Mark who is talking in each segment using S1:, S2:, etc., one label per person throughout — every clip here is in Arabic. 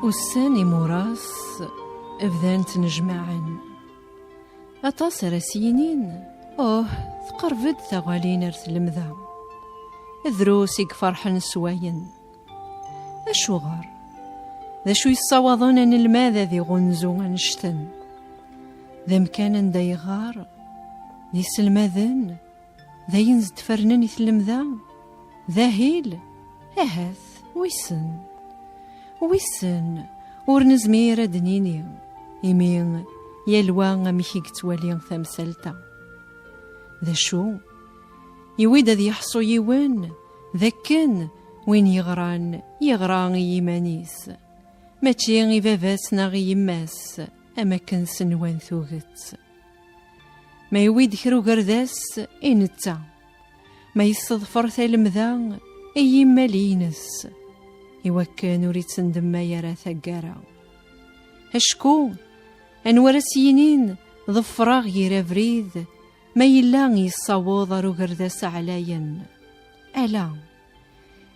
S1: والساني موراس افذان تنجمعن أطاس راسينين تقربد ثغالين ارث المذا ذروسيك فرحن سواين أشوغر ذا شو يصوضون أن الماذا ذي غنزو أنشتن ذا مكان دا يغار ذي سلماذن ذا ينزد فرنن يثلمذا ذا هيل أهث ويسن ورنزمير دنيني يمين يلوان ميكيك توالي ثمسلتا ذا شو يويد ذي يحصو يوان ذاكن وين يغران يمانيس ماشي غي باباتنا غي يماس أما كنسن وان ثوغت ما يويد كرو قرداس إنتا ما يستظفر ثالمذا أي مالينس يوكان وريد سندم يرى ثقارا هشكو أنوار سينين ظفراغ يرافريد ما يلان يصوض رو قرداس علاين ألا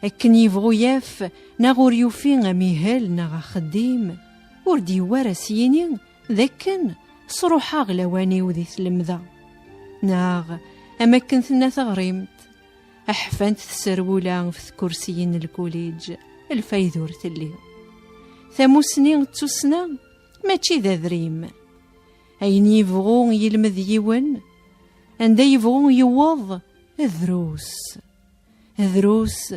S1: أكن يبغو ياف ناغور يوفين غميهل ناغا خديم وردي ورسينين ذاكن صروحا غلواني وذي ثلمذا ناغ أما كنثنا ثغريمت أحفنت تسرولان في كرسيين الكوليج الفايدور تلي ثموسنين تسنا ماشي ذا ذريم أين يبغو يلمذ يون أندا يبغو يوض ذروس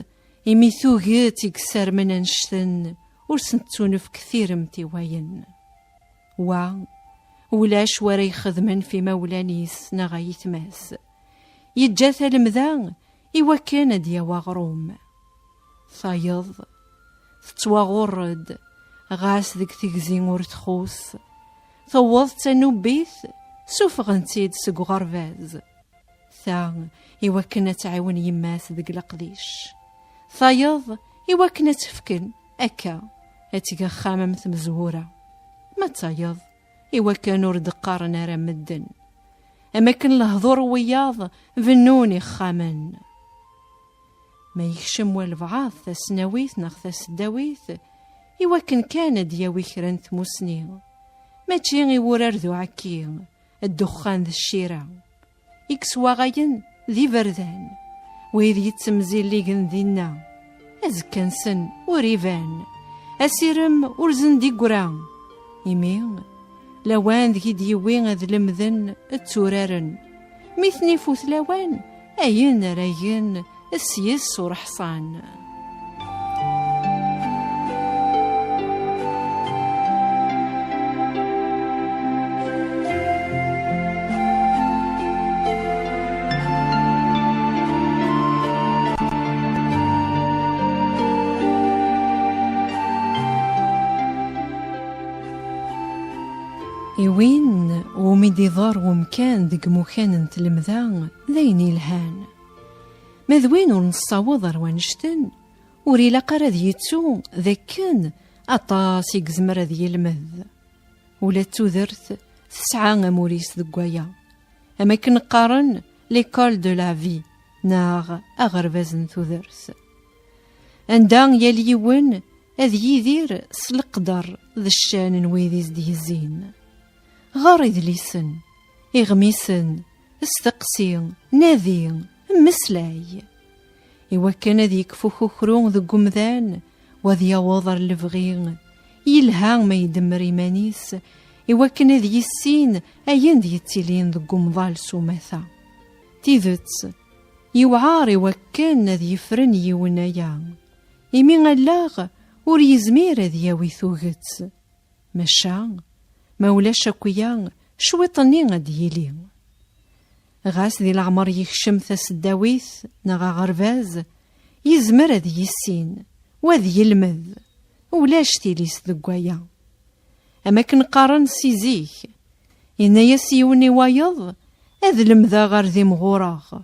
S1: إمي ثوغيت يكسر من أنشتن ورسنتون في كثير متواين ولاش ورا يخدمن في مولانيس نغا يتماس يتجاث المذا إوا كان ديا وغروم صايض تتواغرد غاس ذك تكزين ور تخوص ثوض تنوبيث سوف غنتيد سق غرفاز إوا كنا تعاون يماس ذك القديش صايض إوا كنا تفكن أكا أتيغا خامم مزهورة ما تصايض إوا كانوا ردقار نارا مدن أما كان لهضور وياض فنوني خامن ما يخشم والبعاض ثسناويث نغثس داويث إوا كان دياوي كران ثموسني ما تشيغي ورار ذو عكي الدخان ذا الشيرة إكسوا غاين ذي بردان وإذ يتسمزيل ليغن ذينا أزكان سن وريفان أسيرم ورزن دي قران إمين لوان ذي ديوين ذي لمذن التورارن ميثني فوث لوان أين راين السيس ورحصان إوين وميدي ضار ومكان دق مكان تلمذا ذيني الهان مذوين ونصاوض روانشتن وريلا قرا ذيتسو ذاكن أطاس يقزمر ذي المذ ولا تودرت تسعى موريس ذقايا أما كنقارن ليكول دو لا في ناغ أغربازن تودرت عندها يليون أذ يدير سلقدر ذا الشان نويذي زديزين غاري ذليسن إغميسن استقسي ناذي مسلاي إوا كان ذي كفوخو خرون ذو قمذان وذي وضر لفغين يلها ما يدمر إيمانيس إوا كان ذي السين أين ذي التلين ذو قمضال سوماثا تيذت يوعار إوا كان ذي فرن يونايا إمين اللاغ ور يزمير ذي ويثوغت مشا مولاش أكويا شويطني غاد يلي غاس ذي العمر يخشم ثسداويث نغا غرباز يزمر ذي السين وذي يلمذ ولاش تيليس ذقايا أما كنقارن سيزيك إنا يسيوني وايض أذ لمذا غار ذي مغوراغ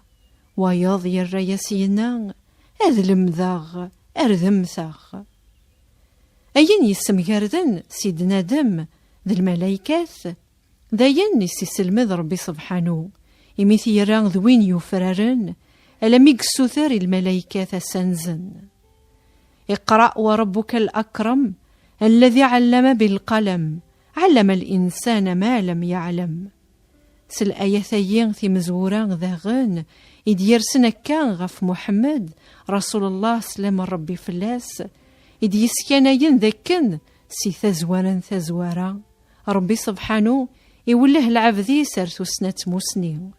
S1: وايض يرى يسينا أذ لمذاغ أرذمثاغ أين يسمجاردن سيدنا دم ذي الملايكات ذاين يسلمذ ربي سبحانه إميث يران ذوين يفرارن ألم يقسوثر الملايكات سنزن اقرأ وربك الأكرم الذي علم بالقلم علم الإنسان ما لم يعلم. سالآيتين في مزوران ذاغن يديرسن كان غف محمد رسول الله سلام ربي فلاس يديسكانين ذاكن سي ثزوارا ثزوارا ربي سبحانه يوله العبدي سارتو سنة موسنين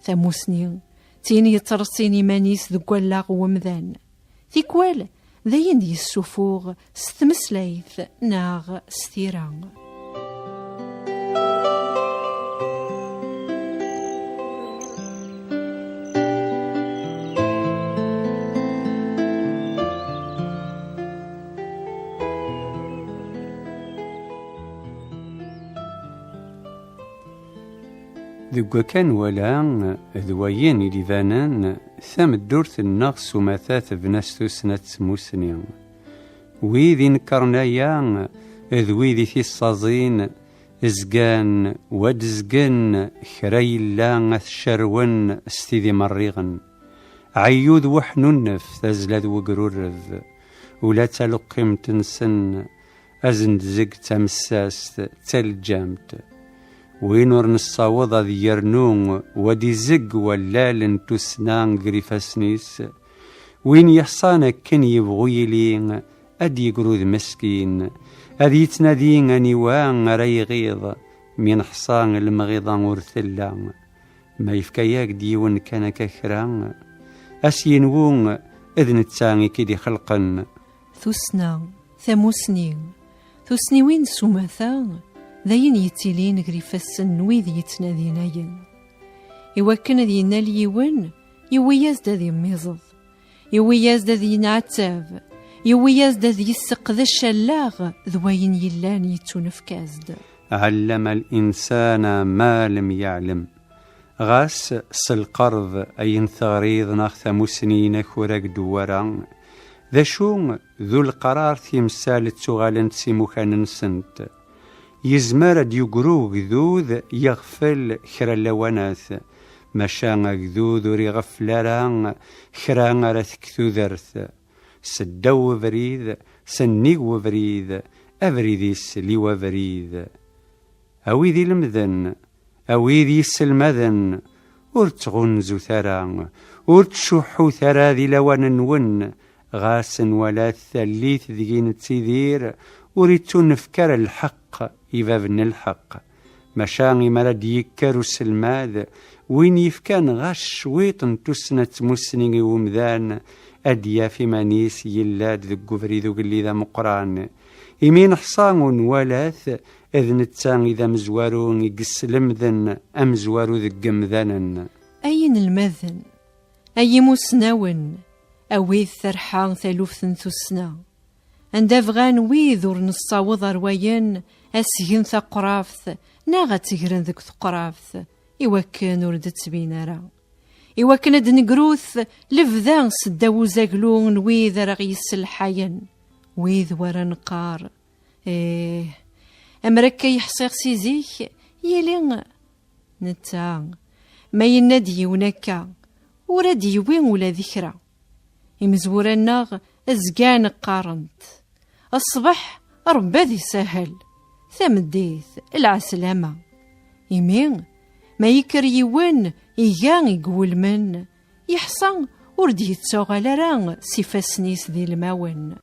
S1: ثموسنين تين يترسين مانيس ذكوالاغ ومذان ثيكوال ذاين دي السفوغ ستمسلايث ناغ ستيران.
S2: ذو كان ولا ذوين اللي بانان ثم الدورث النغس ومثاث بنستو سنة موسنين ويذي نكرنايا ذويذي في الصازين ازقان ودزقن خريلا الشرون استيذي مريغن عيوذ وحننف تزلذ وقرورذ ولا تلقيم تنسن أزند زق تمساس تلجامت وينور نصاوض ذي يرنون ودي زق ولال تسنان غريفا سنيس وين يحصانا كن يبغي لين أدي قرود مسكين أدي يتنادين أنيوان ريغيض من حصان المغيضان ورثلا ما يفكياك ديون كان كخران أسينوون إذن التاني كدي خلقا
S1: ثسنا ثموسنين ثسني وين سومثان ذاين يتيلين غريفاسن ويذ يتناديناين يوكن ذينا ليون يوياز دا ذي ميزض يوياز دا ذي نعتاف يوياز دا ذي السقذ الشلاغ ذوين يلان يتونفكازد.
S2: علم الإنسان ما لم يعلم غاس سالقرض أين ثغريض ناخ مسنين كوراك دوارا ذا شون ذو القرار ثمسال تغالن سيموخان نسنت يزمر ديقرو غذوذ يغفل خرا اللواناث مشان غذوذ ريغفلاران خرا رثكثو ذرث سدو بريد سنيق بريد أبريديس لي وبريد أويذي المذن أويذي السلمذن ورتغنزو ثرا ورتشوحو ثرا ذي لوان ون غاسن ولا الثليث ذيين تسيذير وريتو نفكر الحق إبابن الحق مشاغي مراد يكارو السلماد وين يفكان غاش شويط تسنة مسنين ومذان أديا في مانيس يلاد ذو قفري ذو قلي ذا مقران إمين حصان ولاث إذن التان إذا مزوارون يقس المذن أم زوارو ذو قمذانا
S1: أين المذن أي مسناون أويذ ثرحان ثلوف ثنثسنا عند أفغان ويذور نصاوض رواين أسهن ثقرافث ناغا تجرن ذك ثقرافث إوكن ورد تبينارا إوكن دنقروث لفذان سداو زاقلون ويذ رغيس الحين ويذ ورا نقار أمركا يحصيغ سيزيك يلين نتا ما ينادي ونكا ورادي وين ولا ذكرى إمزورا الناغ أزقان قارنت الصبح ربا ذي سهل ثمديث العسلامة إمين ما يكريون إيغان يقول من يحصن وردي يتسوغ لران سيفاسنيس ذي الماون.